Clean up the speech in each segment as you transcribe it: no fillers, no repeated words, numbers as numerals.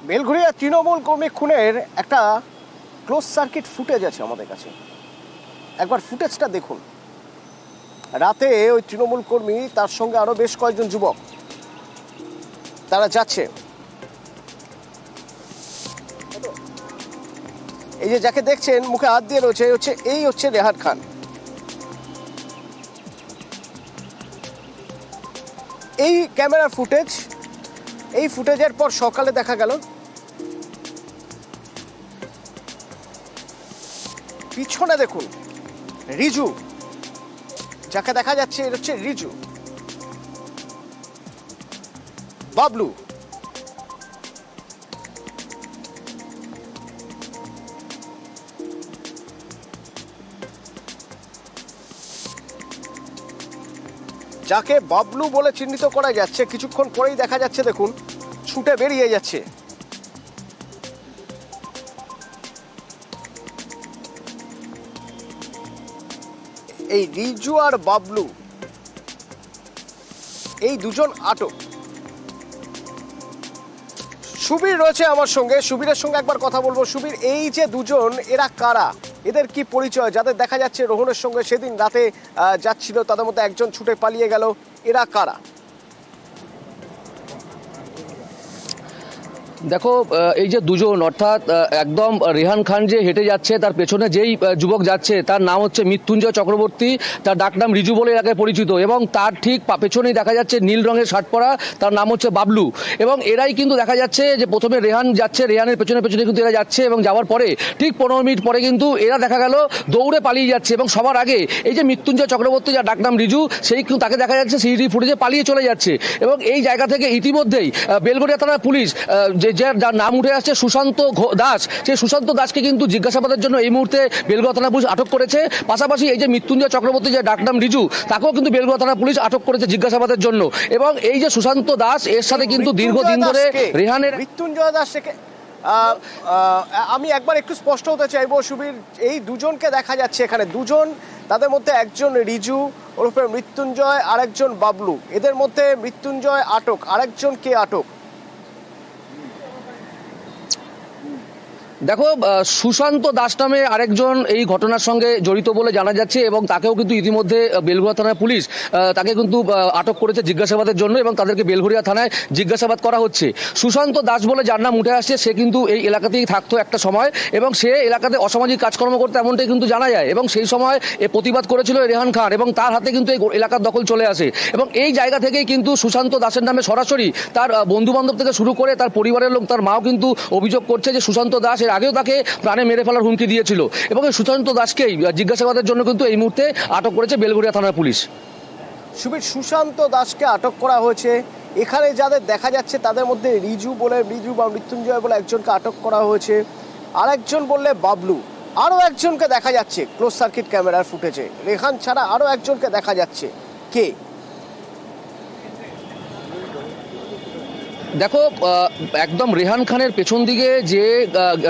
বেলঘরিয়া তৃণমূল কর্মী খুনের একটা ক্লোজ সার্কিট ফুটেজ আছে আমাদের কাছে। একবার ফুটেজটা দেখুন। রাতে ওই তৃণমূল কর্মী তার সঙ্গে আরো বেশ কয়েকজন যুবক তারা যাচ্ছে। এই যে যাকে দেখছেন মুখে হাত দিয়ে রয়েছে এই হচ্ছে রেহান খান। এই ক্যামেরার ফুটেজ, এই ফুটেজের পর সকালে দেখা গেল পিছনে দেখুন রিজু, যাকে দেখা যাচ্ছে এটা হচ্ছে রিজু, বাবলু। যাকে বাবলু বলে চিহ্নিত করা যাচ্ছে, কিছুক্ষণ পরেই দেখা যাচ্ছে দেখুন ছুটে বেরিয়ে যাচ্ছে। এই রিজু আর বাবলু এই দুজন আটক। সুবীর রয়েছে আমার সঙ্গে, সুবীরের সঙ্গে একবার কথা বলবো। সুবীর, এই যে দুজন এরা কারা, এদের কি পরিচয়? যাদের দেখা যাচ্ছে রোহনের সঙ্গে সেদিন রাতে যাচ্ছিল, তাদের মধ্যে একজন ছুটে পালিয়ে গেল, এরা কারা? দেখো, এই যে দুজন, অর্থাৎ একদম রেহান খান যে হেঁটে যাচ্ছে, তার পেছনে যেই যুবক যাচ্ছে তার নাম হচ্ছে মৃত্যুঞ্জয় চক্রবর্তী, তার ডাকনাম রিজু বলে এলাকায় পরিচিত, এবং তার ঠিক পেছনেই দেখা যাচ্ছে নীল রঙের শার্ট পরা, তার নাম হচ্ছে বাবলু। এবং এরাই কিন্তু দেখা যাচ্ছে যে প্রথমে রেহান যাচ্ছে, রেহানের পেছনে পেছনে কিন্তু এরা যাচ্ছে, এবং যাওয়ার পরে ঠিক 15 মিনিট পরে কিন্তু এরা দেখা গেল দৌড়ে পালিয়ে যাচ্ছে। এবং সবার আগে এই যে মৃত্যুঞ্জয় চক্রবর্তী, যার ডাকনাম রিজু, সেই কিন্তু তাকে দেখা যাচ্ছে সিসিটিভি ফুটেজে পালিয়ে চলে যাচ্ছে। এবং এই জায়গা থেকে ইতিমধ্যেই বেলঘরিয়া থানার পুলিশ যার নাম উঠে আসছে সুশান্ত দাস, সেই সুশান্ত দাসকে কিন্তু জিজ্ঞাসাবাদের জন্য এই মুহূর্তে বেলঘরিয়া থানা পুলিশ আটক করেছে। পাশাপাশি এই যে মৃত্যুঞ্জয় চক্রবর্তী, যে ডাকনাম রিজু, তাকেও কিন্তু বেলঘরিয়া থানা পুলিশ আটক করেছে জিজ্ঞাসাবাদের জন্য। এবং এই যে সুশান্ত দাস, এর সাথে কিন্তু দীর্ঘদিন ধরে রেহানের মৃত্যুঞ্জয় দাস থেকে আমি একবার একটু স্পষ্ট হতে চাইবো সুবীর, এই দুজনকে দেখা যাচ্ছে এখানে দুজন, তাদের মধ্যে একজন রিজু ওরফে মৃত্যুঞ্জয়, আরেকজন বাবলু। এদের মধ্যে মৃত্যুঞ্জয় আটক, আরেকজন কে আটক? দেখো, সুশান্ত দাস নামে আরেকজন এই ঘটনার সঙ্গে জড়িত বলে জানা যাচ্ছে, এবং তাকেও কিন্তু ইতিমধ্যে বেলঘরিয়া থানার পুলিশ তাকে কিন্তু আটক করেছে জিজ্ঞাসাবাদের জন্য, এবং তাদেরকে বেলঘরিয়া থানায় জিজ্ঞাসাবাদ করা হচ্ছে। সুশান্ত দাস বলে যার নাম উঠে আসছে, সে কিন্তু এই এলাকাতেই থাকতো একটা সময়, এবং সে এলাকাতে অসামাজিক কাজকর্ম করতে এমনটাই কিন্তু জানা যায়। এবং সেই সময় প্রতিবাদ করেছিল রেহান খান, এবং তার হাতে কিন্তু এই এলাকার দখল চলে আসে। এবং এই জায়গা থেকেই কিন্তু সুশান্ত দাসের নামে সরাসরি তার বন্ধু বান্ধব থেকে শুরু করে তার পরিবারের লোক, তার মাও কিন্তু অভিযোগ করছে যে সুশান্ত দাস আগেও তাকে প্রাণে মেরে ফেলার হুমকি দিয়েছিল। এবং এই সুশান্ত দাসকেই জিজ্ঞাসাবাদের জন্য কিন্তু এই মুহূর্তে আটক করেছে বেলঘরিয়া থানার পুলিশ। সুবীর, সুশান্ত দাসকে আটক করা হয়েছে। এখানে যাদের দেখা যাচ্ছে তাদের মধ্যে রিজু বা মৃত্যুঞ্জয় বলে একজনকে আটক করা হয়েছে, আরেকজন বললে বাবলু, আরো একজনকে দেখা যাচ্ছে ক্লোজ সার্কিট ক্যামেরার ফুটেজে। রেহান ছাড়া আরো একজনকে দেখা যাচ্ছে, কে? দেখো, একদম রেহান খানের পেছন দিকে যে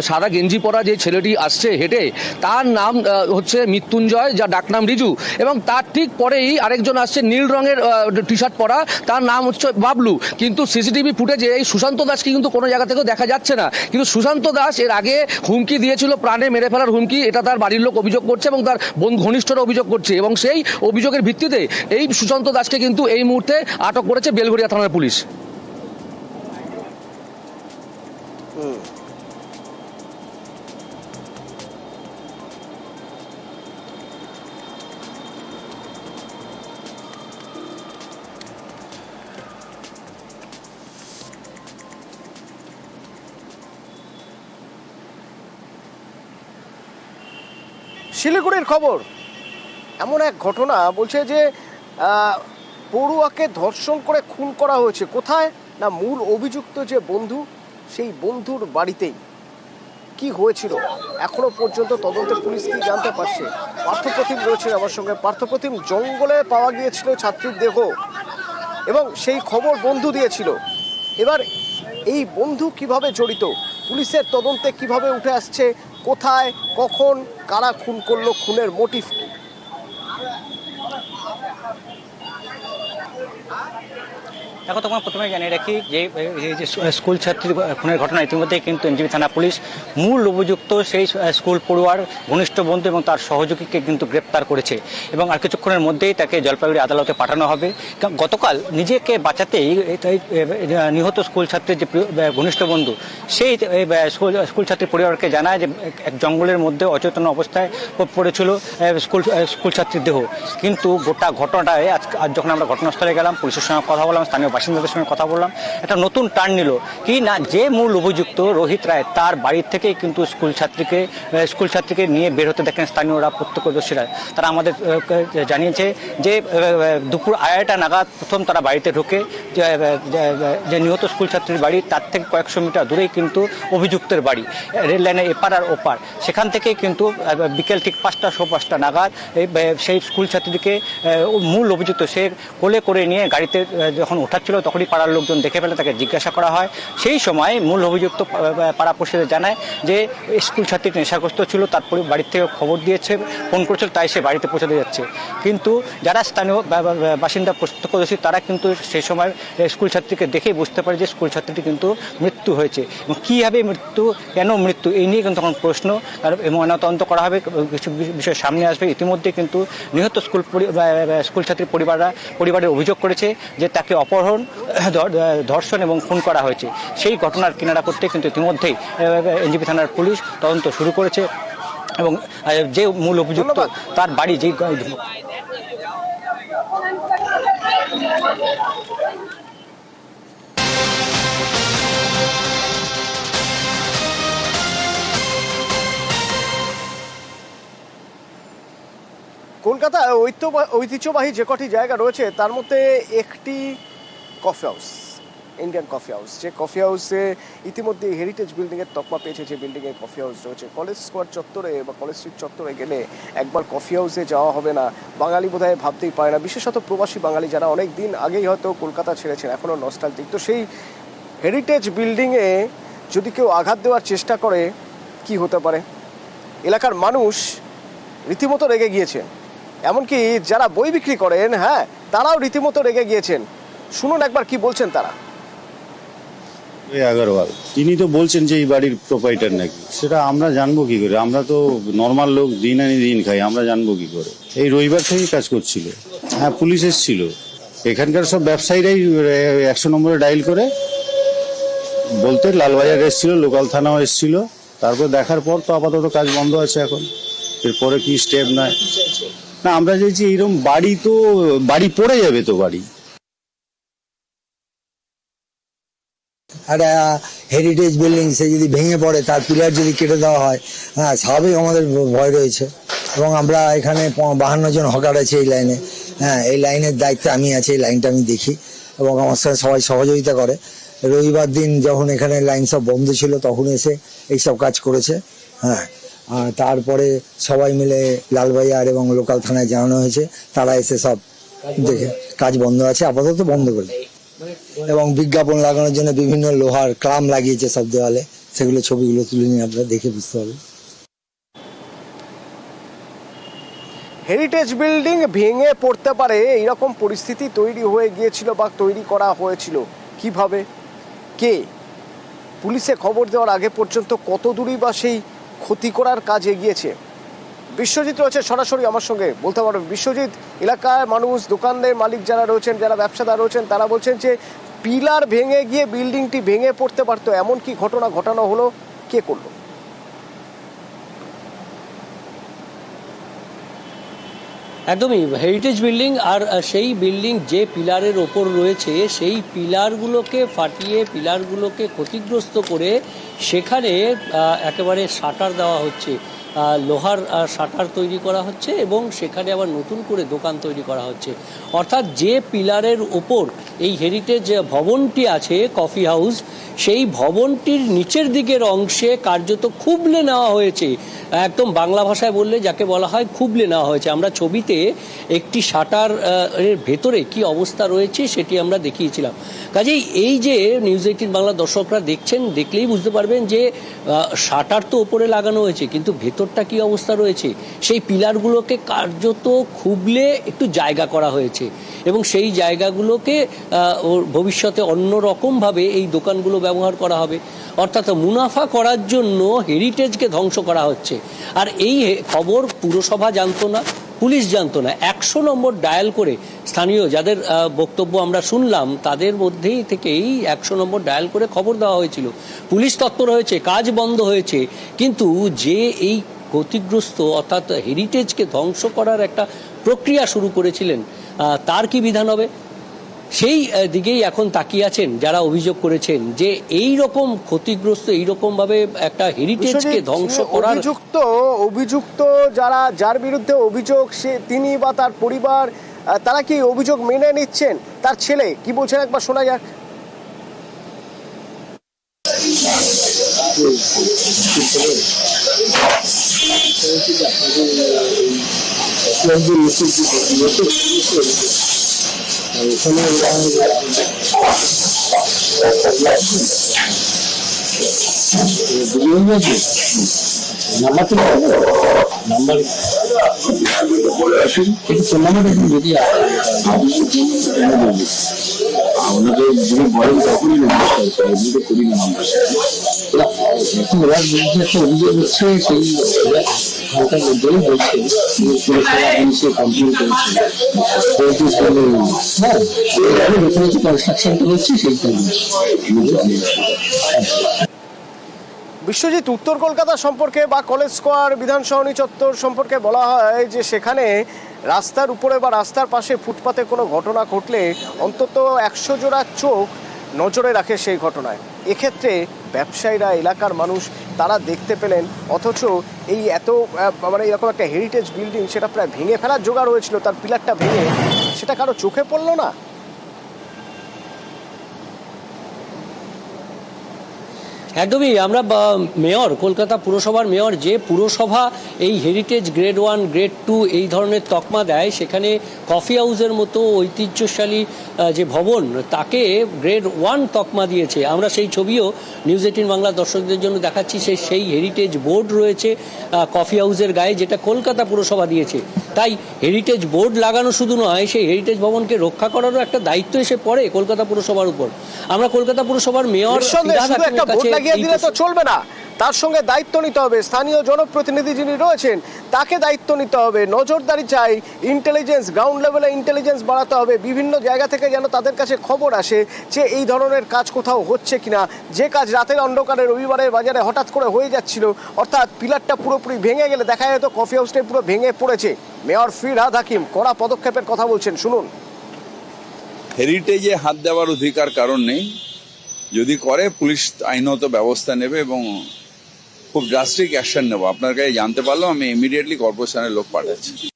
সাদা গেঞ্জি পরা যে ছেলেটি আসছে হেঁটে, তার নাম হচ্ছে মৃত্যুঞ্জয়, যা ডাকনাম রিজু। এবং তার ঠিক পরেই আরেকজন আসছে নীল রঙের টি শার্ট পরা, তার নাম হচ্ছে বাবলু। কিন্তু সিসিটিভি ফুটেজে এই সুশান্ত দাসকে কিন্তু কোনো জায়গা থেকেও দেখা যাচ্ছে না। কিন্তু সুশান্ত দাস এর আগে হুমকি দিয়েছিল, প্রাণে মেরে ফেলার হুমকি, এটা তার বাড়ির লোক অভিযোগ করছে, এবং তার ঘনিষ্ঠরা অভিযোগ করছে। এবং সেই অভিযোগের ভিত্তিতে এই সুশান্ত দাসকে কিন্তু এই মুহূর্তে আটক করেছে বেলঘরিয়া থানার পুলিশ। শিলিগুড়ির খবর, এমন এক ঘটনা বলছে যে পড়ুয়াকে ধর্ষণ করে খুন করা হয়েছে। কোথায় না, মূল অভিযুক্ত যে বন্ধু, সেই বন্ধুর বাড়িতেই। কি হয়েছিল এখনো পর্যন্ত তদন্তে পুলিশ কি জানতে পারছে? পার্থপ্রতিম রয়েছে আমার সঙ্গে। পার্থপ্রতিম, জঙ্গলে পাওয়া গিয়েছিল ছাত্রীর দেহ, এবং সেই খবর বন্ধু দিয়েছিল। এবার এই বন্ধু কিভাবে জড়িত, পুলিশের তদন্তে কিভাবে উঠে আসছে, কোথায়, কখন, কারা খুন করলো, খুনের মোটিভ কি? দেখো, তোমার প্রথমে জানিয়ে রাখি যে এই যে স্কুল ছাত্রী খুনের ঘটনা ইতিমধ্যে কিন্তু এনজিপি থানা পুলিশ মূল অভিযুক্ত সেই স্কুল পড়ুয়ার ঘনিষ্ঠ বন্ধু এবং তার সহযোগীকে কিন্তু গ্রেপ্তার করেছে এবং আর কিছুক্ষণের মধ্যেই তাকে জলপাইগুড়ি আদালতে পাঠানো হবে। গতকাল নিজেকে বাঁচাতেই নিহত স্কুল ছাত্রীর যে ঘনিষ্ঠ বন্ধু সেই স্কুল ছাত্রীর পরিবারকে জানায় যে এক জঙ্গলের মধ্যে অচেতন অবস্থায় পড়েছিল স্কুল ছাত্রীর দেহ। কিন্তু গোটা ঘটনাটায় আজ যখন আমরা ঘটনাস্থলে গেলাম, পুলিশের সঙ্গে কথা বললাম, স্থানীয় বাসিন্দাদের সঙ্গে কথা বললাম, একটা নতুন টার্ন নিল কি না, যে মূল অভিযুক্ত রোহিত রায় তার বাড়ির থেকেই কিন্তু স্কুল ছাত্রীকে নিয়ে বের হতে দেখেন স্থানীয়রা, প্রত্যক্ষদর্শীরা। তারা আমাদের জানিয়েছে যে দুপুর 2:30 নাগাদ প্রথম তারা বাড়িতে ঢোকে। যে নিহত স্কুল ছাত্রীর বাড়ি তার থেকে কয়েকশো মিটার দূরেই কিন্তু অভিযুক্তের বাড়ি, রেল লাইনের এপার আর ওপার। সেখান থেকে কিন্তু বিকেল ঠিক 5টা নাগাদ সেই স্কুল ছাত্রীকে মূল অভিযুক্ত সে কোলে করে নিয়ে গাড়িতে যখন ওঠাচ্ছিল তখনই পাড়ার লোকজন দেখে ফেলে, তাকে জিজ্ঞাসা করা হয়। সেই সময় মূল অভিযুক্ত পাড়াপড়শিদের জানায় যে স্কুল ছাত্রী নেশাগ্রস্ত ছিল, তার বাড়ির থেকে খবর দিয়েছে, ফোন করেছিল, তাই সে বাড়িতে পৌঁছাতে যাচ্ছে। কিন্তু যারা স্থানীয় বাসিন্দা প্রত্যক্ষদর্শী তারা কিন্তু সেই সময় স্কুল ছাত্রীকে দেখেই বুঝতে পারে যে স্কুল ছাত্রীটি কিন্তু মৃত্যু হয়েছে। এবং কীভাবে মৃত্যু, কেন মৃত্যু, এই নিয়ে কিন্তু তখন প্রশ্ন আর ময়নাতদন্ত করা হবে, কিছু বিষয় সামনে আসবে। ইতিমধ্যে কিন্তু নিহত স্কুল ছাত্রীর পরিবারের অভিযোগ করেছে যে তাকে অপহরণ, ধর্ষণ এবং খুন করা হয়েছে। সেই ঘটনার কিনারা করতে কিন্তু ইতিমধ্যেই এনজিপি থানার পুলিশ তদন্ত শুরু করেছে এবং যে মূল অভিযুক্ত তার বাড়ি যে কলকাতা ঐতিহ্যবাহী যে কটি জায়গা রয়েছে তার মধ্যে একটি coffee house, Indian coffee house. যে কফি হাউসে ইতিমধ্যে হেরিটেজ বিল্ডিংয়ের তকমা পেয়েছে। যে বিল্ডিংয়ে কফি হাউস রয়েছে, কলেজ স্কোয়ার চত্বরে বা কলেজ স্ট্রিট চত্বরে গেলে একবার কফি হাউসে যাওয়া হবে না, বাঙালি বোধহয় ভাবতেই পারে না। বিশেষত প্রবাসী বাঙালি যারা অনেক দিন আগেই হয়তো কলকাতা ছেড়েছেন, এখনও নস্টালজিক। তো সেই হেরিটেজ বিল্ডিংয়ে যদি কেউ আঘাত দেওয়ার চেষ্টা করে কি হতে পারে? এলাকার মানুষ রীতিমতো রেগে গিয়েছে, এমনকি যারা বই বিক্রি করেন, হ্যাঁ, তারাও রীতিমতো রেগে গিয়েছেন। শুনুন একবার কি বলছেন তারা। আগরওয়াল তিনি তো বলছেন যে এই বাড়ির প্রোপাইটার নাকি, সেটা আমরা জানবো কি করে? আমরা তো নর্মাল লোক, দিন আনি দিন খাই, আমরা জানবো কি করে? এই রবিবার থেকেই কাজ করছিল। হ্যাঁ, পুলিশ এসেছিল, এখানকার সব ব্যবসায়ীরাই 100 নম্বরে ডায়াল করে বলতে লালবাজার এসেছিল, লোকাল থানাও এসেছিল। তারপর দেখার পর তো আপাতত কাজ বন্ধ আছে। এখন এরপরে কি স্টেপ নেয় না, আমরা চাইছি এইরকম বাড়ি তো বাড়ি পড়ে যাবে, তো বাড়ি একটা হেরিটেজ বিল্ডিং সে যদি ভেঙে পড়ে, তার পিলার যদি কেটে দেওয়া হয়, হ্যাঁ, স্বাভাবিক আমাদের ভয় রয়েছে। এবং আমরা এখানে 52 জন হকার আছে এই লাইনে। হ্যাঁ, এই লাইনের দায়িত্বে আমি আছি, এই লাইনটা আমি দেখি এবং আমার সঙ্গে সবাই সহযোগিতা করে। রবিবার দিন যখন এখানে লাইন সব বন্ধ ছিল তখন এসে এইসব কাজ করেছে। হ্যাঁ, আর তারপরে সবাই মিলে লালবাজার এবং লোকাল থানায় জানানো হয়েছে, তারা এসে সব দেখে কাজ বন্ধ আছে, আপাতত বন্ধ করে। এবং বিজ্ঞাপন লাগানোর জন্য বিভিন্ন লোহার ক্লাম লাগিয়েছে সব দেওয়ালে, সেগুলো ছবিগুলো তুলে নিয়ে আপনারা দেখে বুঝতে হবে। হেরিটেজ বিল্ডিং ভেঙে পড়তে পারে এইরকম পরিস্থিতি তৈরি হয়ে গিয়েছিল বা তৈরি করা হয়েছিল কিভাবে, কে? পুলিশে খবর দেওয়ার আগে পর্যন্ত কত দূরই বা সেই ক্ষতি করার কাজ এগিয়েছে? বিশ্বজিৎ রয়েছে সরাসরি আমার সঙ্গে, বলতে পারবে। বিশ্বজিৎ, এলাকায় মানুষ, দোকানের মালিক যারা রয়েছেন, যারা ব্যবসাদার রয়েছেন, তারা বলছেন যে পিলার ভেঙে গিয়ে বিল্ডিংটি ভেঙে পড়তে পারতো, এমন কি ঘটনা ঘটানো হলো? কে করলো? একদমই হেরিটেজ বিল্ডিং, আর সেই বিল্ডিং যে পিলারের ওপর রয়েছে সেই পিলারগুলোকে ফাটিয়ে, পিলারগুলোকে ক্ষতিগ্রস্ত করে সেখানে একেবারে শাটার দেওয়া হচ্ছে, লোহার শাটার তৈরি করা হচ্ছে এবং সেখানে আবার নতুন করে দোকান তৈরি করা হচ্ছে। অর্থাৎ যে পিলারের ওপর এই হেরিটেজ ভবনটি আছে, কফি হাউস, সেই ভবনটির নিচের দিকের অংশে কার্যত খুবলে নেওয়া হয়েছে। একদম বাংলা ভাষায় বললে যাকে বলা হয় খুবলে নেওয়া হয়েছে। আমরা ছবিতে একটি শাটার এর ভেতরে কি অবস্থা রয়েছে সেটি আমরা দেখিয়েছিলাম। কাজেই এই যে নিউজ 18 বাংলা দর্শকরা দেখছেন, দেখলেই বুঝতে পারবেন পারবেন যে শাটার তো ওপরে লাগানো হয়েছে, কিন্তু ভেতরটা কি অবস্থা রয়েছে, সেই পিলারগুলোকে কার্যত খুবলে একটু জায়গা করা হয়েছে এবং সেই জায়গাগুলোকে ভবিষ্যতে অন্য রকমভাবে এই দোকানগুলো ব্যবহার করা হবে। অর্থাৎ মুনাফা করার জন্য হেরিটেজকে ধ্বংস করা হচ্ছে। আর এই খবর পুরসভা জানতো না, পুলিশ জানতো না। 100 নম্বর ডায়াল করে স্থানীয় যাদের বক্তব্য আমরা শুনলাম তাদের মধ্যেই থেকেই 100 নম্বর ডায়াল করে খবর দেওয়া হয়েছিল। পুলিশ তৎপর হয়েছে, কাজ বন্ধ হয়েছে, কিন্তু যে এই ক্ষতিগ্রস্ত অর্থাৎ হেরিটেজকে ধ্বংস করার একটা প্রক্রিয়া শুরু করেছিলেন তার কি বিধান হবে, সেই দিকেই এখন তাকিয়ে আছেন যারা অভিযোগ করেছেন যে এই রকম ক্ষতিগ্রস্ত, এই রকম ভাবে একটা হেরিটেজকে ধ্বংস করার অভিযুক্ত যার বিরুদ্ধে অভিযোগ তিনি বা তার পরিবার, তারা কি অভিযোগ মেনে নিচ্ছেন? তার ছেলে কি বলছেন একবার শোনা যাক। আমাদের যিনি বলেন তখনই এমনিতে করি না আমরা ওরা বিরুদ্ধে একটা অভিযোগ হচ্ছে, সেই ঘন্টার মধ্যেই বলছে পুলিশে কমপ্লেন করেছে। হ্যাঁ, এখানে যে কনস্ট্রাকশনটা হচ্ছে সেইখানে বিশ্বজিৎ, উত্তর কলকাতা সম্পর্কে বা কলেজ স্কোয়ার, বিধানসভা চত্বর সম্পর্কে বলা হয় যে সেখানে রাস্তার উপরে বা রাস্তার পাশে ফুটপাতে কোনো ঘটনা ঘটলে অন্তত 100 জোড়া চোখ নজরে রাখে সেই ঘটনায়। এক্ষেত্রে ব্যবসায়ীরা, এলাকার মানুষ তারা দেখতে পেলেন, অথচ এই এত মানে এরকম একটা হেরিটেজ বিল্ডিং সেটা প্রায় ভেঙে ফেলার জোগাড় হয়েছিল, তার পিলারটা ভেঙে, সেটা কারো চোখে পড়লো না। একদমই। আমরা মেয়র, কলকাতা পুরসভার মেয়র, যে পুরসভা এই হেরিটেজ গ্রেড 1, গ্রেড 2 এই ধরনের তকমা দেয়, সেখানে কফি হাউসের মতো ঐতিহ্যশালী যে ভবন তাকে গ্রেড 1 তকমা দিয়েছে। আমরা সেই ছবিও নিউজ 18 বাংলা দর্শকদের জন্য দেখাচ্ছি। সেই হেরিটেজ বোর্ড রয়েছে কফি হাউসের গায়ে, যেটা কলকাতা পুরসভা দিয়েছে। তাই হেরিটেজ বোর্ড লাগানো শুধু নয়, সেই হেরিটেজ ভবনকে রক্ষা করারও একটা দায়িত্ব এসে পড়ে কলকাতা পুরসভার উপর। আমরা কলকাতা পুরসভার মেয়র দিলে তো চলবে না, তার সঙ্গে দায়িত্ব নিতে হবে। স্থানীয় জনপ্রতিনিধি যিনি রয়েছেন তাকে দায়িত্ব নিতে হবে, নজরদারি চাই, ইন্টেলিজেন্স, গ্রাউন্ড লেভেলে ইন্টেলিজেন্স বাড়াতে হবে। বিভিন্ন জায়গা থেকে যেন তাদের কাছে খবর আসে যে এই ধরনের কাজ কোথাও হচ্ছে কিনা। যে কাজ রাতের অন্ধকারে রবিবারের বাজারে হঠাৎ করে হয়ে যাচ্ছিল, অর্থাৎ পিলারটা পুরোপুরি ভেঙে গেলে দেখা যেত কফি হাউসটাই পুরো ভেঙে পড়েছে। মেয়র ফিরহাদ হাকিম কড়া পদক্ষেপের কথা বলছেন, শুনুন। হেরিটেজে হাত দেওয়ার অধিকার কারণ নেই, যদি করে পুলিশ আইনত ব্যবস্থা নেবে এবং খুব ড্রাস্টিক অ্যাকশন নেব। আপনার কাছে জানতে পারলাম, আমি ইমিডিয়েটলি কর্পোরেশনের লোক পাঠাচ্ছি।